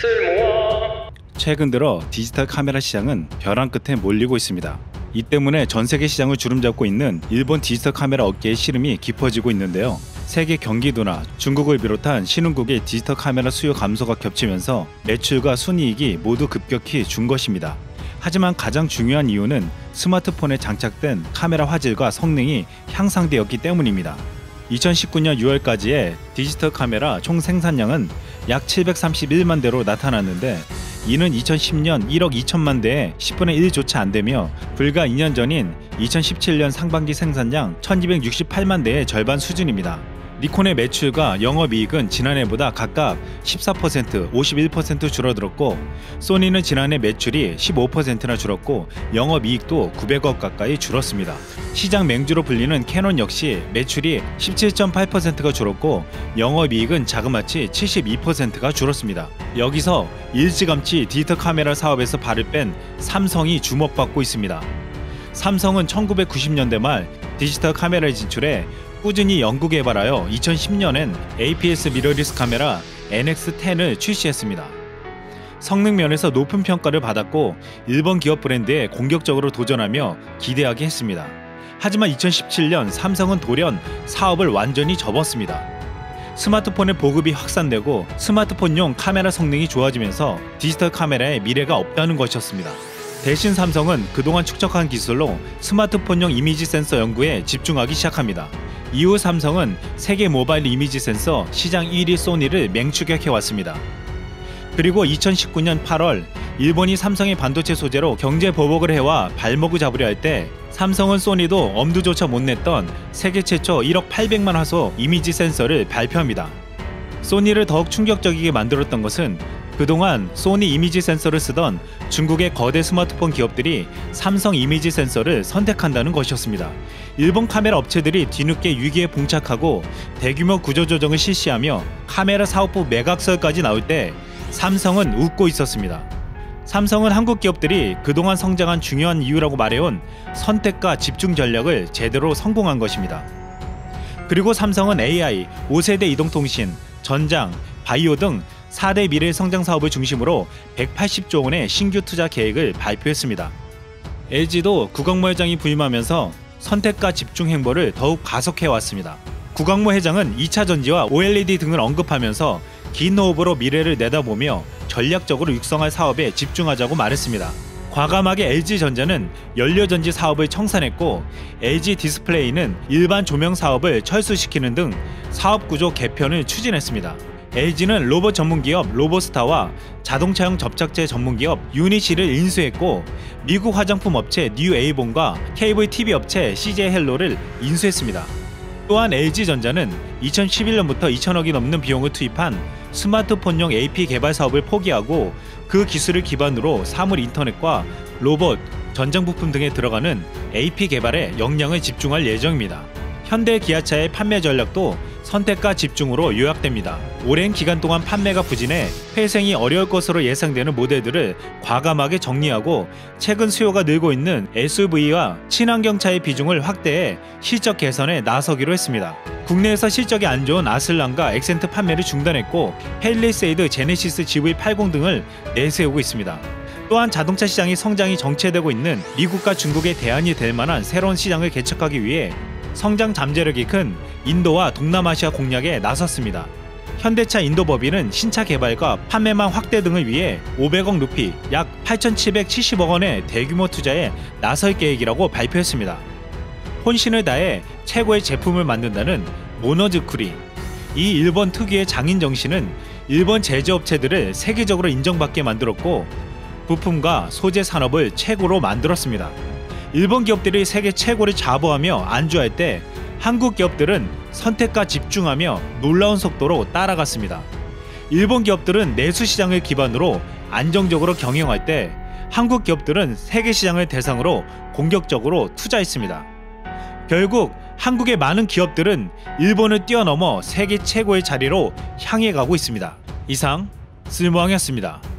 쓸모아. 최근 들어 디지털 카메라 시장은 벼랑 끝에 몰리고 있습니다. 이 때문에 전 세계 시장을 주름잡고 있는 일본 디지털 카메라 업계의 시름이 깊어지고 있는데요. 세계 경기도나 중국을 비롯한 신흥국의 디지털 카메라 수요 감소가 겹치면서 매출과 순이익이 모두 급격히 준 것입니다. 하지만 가장 중요한 이유는 스마트폰에 장착된 카메라 화질과 성능이 향상되었기 때문입니다. 2019년 6월까지의 디지털 카메라 총 생산량은 약 731만 대로 나타났는데, 이는 2010년 1억 2천만 대의 10분의 1조차 안되며 불과 2년 전인 2017년 상반기 생산량 1268만 대의 절반 수준입니다. 니콘의 매출과 영업이익은 지난해보다 각각 14%, 51% 줄어들었고, 소니는 지난해 매출이 15%나 줄었고 영업이익도 900억 가까이 줄었습니다. 시장 맹주로 불리는 캐논 역시 매출이 17.8%가 줄었고 영업이익은 자그마치 72%가 줄었습니다. 여기서 일찌감치 디지털 카메라 사업에서 발을 뺀 삼성이 주목받고 있습니다. 삼성은 1990년대 말 디지털 카메라에 진출해 꾸준히 연구 개발하여 2010년엔 APS 미러리스 카메라 NX10을 출시했습니다. 성능 면에서 높은 평가를 받았고 일본 기업 브랜드에 공격적으로 도전하며 기대하게 했습니다. 하지만 2017년 삼성은 돌연 사업을 완전히 접었습니다. 스마트폰의 보급이 확산되고 스마트폰용 카메라 성능이 좋아지면서 디지털 카메라에 미래가 없다는 것이었습니다. 대신 삼성은 그동안 축적한 기술로 스마트폰용 이미지 센서 연구에 집중하기 시작합니다. 이후 삼성은 세계 모바일 이미지 센서 시장 1위 소니를 맹추격해왔습니다. 그리고 2019년 8월 일본이 삼성의 반도체 소재로 경제 보복을 해와 발목을 잡으려 할 때 삼성은 소니도 엄두조차 못 냈던 세계 최초 1억 800만 화소 이미지 센서를 발표합니다. 소니를 더욱 충격적이게 만들었던 것은 그동안 소니 이미지 센서를 쓰던 중국의 거대 스마트폰 기업들이 삼성 이미지 센서를 선택한다는 것이었습니다. 일본 카메라 업체들이 뒤늦게 위기에 봉착하고 대규모 구조조정을 실시하며 카메라 사업부 매각설까지 나올 때 삼성은 웃고 있었습니다. 삼성은 한국 기업들이 그동안 성장한 중요한 이유라고 말해온 선택과 집중 전략을 제대로 성공한 것입니다. 그리고 삼성은 AI, 5세대 이동통신, 전장, 바이오 등 4대 미래 성장 사업을 중심으로 180조 원의 신규 투자 계획을 발표했습니다. LG도 구광모 회장이 부임하면서 선택과 집중 행보를 더욱 가속해왔습니다. 구광모 회장은 2차 전지와 OLED 등을 언급하면서 긴 호흡으로 미래를 내다보며 전략적으로 육성할 사업에 집중하자고 말했습니다. 과감하게 LG전자는 연료전지 사업을 청산했고 LG 디스플레이는 일반 조명 사업을 철수시키는 등 사업구조 개편을 추진했습니다. LG는 로봇 전문기업 로보스타와 자동차용 접착제 전문기업 유니시를 인수했고 미국 화장품 업체 뉴에이본과 케이블 TV 업체 CJ헬로를 인수했습니다. 또한 LG전자는 2011년부터 2천억이 넘는 비용을 투입한 스마트폰용 AP 개발 사업을 포기하고 그 기술을 기반으로 사물 인터넷과 로봇, 전장부품 등에 들어가는 AP 개발에 역량을 집중할 예정입니다. 현대 기아차의 판매 전략도 선택과 집중으로 요약됩니다. 오랜 기간 동안 판매가 부진해 회생이 어려울 것으로 예상되는 모델들을 과감하게 정리하고 최근 수요가 늘고 있는 SUV와 친환경차의 비중을 확대해 실적 개선에 나서기로 했습니다. 국내에서 실적이 안 좋은 아슬란과 엑센트 판매를 중단했고 팰리세이드 제네시스 GV80 등을 내세우고 있습니다. 또한 자동차 시장의 성장이 정체되고 있는 미국과 중국의 대안이 될 만한 새로운 시장을 개척하기 위해 성장 잠재력이 큰 인도와 동남아시아 공략에 나섰습니다. 현대차 인도법인은 신차 개발과 판매망 확대 등을 위해 500억 루피 약 8,770억 원의 대규모 투자에 나설 계획이라고 발표했습니다. 혼신을 다해 최고의 제품을 만든다는 모노즈쿠리. 이 일본 특유의 장인 정신은 일본 제조업체들을 세계적으로 인정받게 만들었고 부품과 소재 산업을 최고로 만들었습니다. 일본 기업들이 세계 최고를 자부하며 안주할 때 한국 기업들은 선택과 집중하며 놀라운 속도로 따라갔습니다. 일본 기업들은 내수 시장을 기반으로 안정적으로 경영할 때 한국 기업들은 세계 시장을 대상으로 공격적으로 투자했습니다. 결국 한국의 많은 기업들은 일본을 뛰어넘어 세계 최고의 자리로 향해 가고 있습니다. 이상 쓸모왕이었습니다.